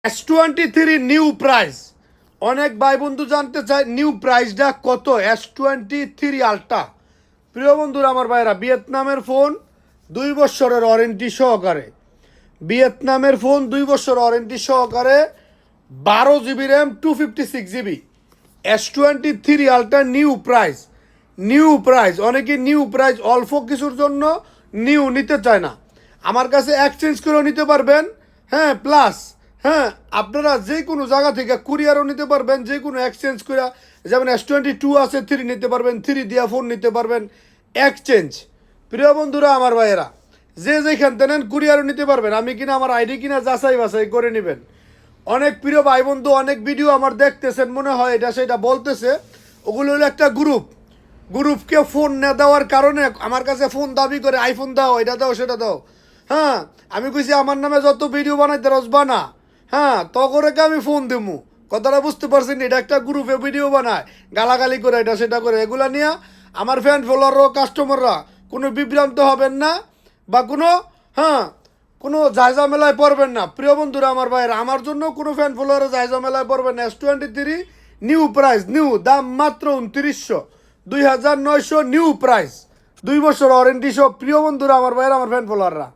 S23 new price, অনেক ভাই বন্ধু জানতে চায় নিউ প্রাইসটা কত। S23 আলট্রা, প্রিয় বন্ধুরা আমার ভাইরা, ভিয়েতনামের ফোন 2 বছরের ওয়ারেন্টি সহকারে, ভিয়েতনামের ফোন 2 বছর ওয়ারেন্টি সহকারে, 12 GB RAM, 256 GB, S23 ultra new price. New price, অনেকে নিউ প্রাইস অল্প কিছুর জন্য নিউ নিতে চায় না, আমার কাছে এক্সচেঞ্জ করেও নিতে পারবেন। হ্যাঁ, প্লাস হ্যাঁ, আপনারা যে কোনো জায়গা থেকে কুরিয়ারও নিতে পারবেন, যে কোনো এক্সচেঞ্জ করে, যেমন S22 আছে 3 নিতে পারবেন, 3 দিয়া ফোন নিতে পারবেন এক্সচেঞ্জ। প্রিয় বন্ধুরা আমার ভাইয়েরা, যে যেখান থেকে নেন কুরিয়ারও নিতে পারবেন, আমি কিনা আমার আইডি কিনা যাচাই বাছাই করে নেবেন। অনেক প্রিয় ভাই বন্ধু অনেক ভিডিও আমার দেখতেছেন, মনে হয় এটা সেটা বলতেছে, ওগুলো হলো একটা গ্রুপকে ফোন না দেওয়ার কারণে আমার কাছে ফোন দাবি করে, আইফোন দাও, এটা দাও, সেটা দাও। হ্যাঁ, আমি কইছি আমার নামে যত ভিডিও বানাইতে রসবা না, হ্যাঁ তগরেকে আমি ফোন দেবো। কথাটা বুঝতে পারছেন? এটা একটা গ্রুপে ভিডিও বানায়, গালাগালি করে, এটা সেটা করে, এগুলা নিয়ে আমার ফ্যান ফলোয়াররা, কাস্টমাররা কোনো বিভ্রান্ত হবেন না, বা কোনো হ্যাঁ কোনো জায়জামেলায় পড়বেন না। প্রিয় বন্ধুরা আমার ভাইয়েরা, আমার জন্য কোনো ফ্যান ফলোয়ারে জায়জামেলায় পড়বেন না। S23 নিউ প্রাইস, নিউ দাম মাত্র 2900, 2900 নিউ প্রাইস, 2 বছর ওয়ারেন্টি সহ। প্রিয় বন্ধুরা আমার ভাইয়েরা, আমার ফ্যান ফলোয়াররা।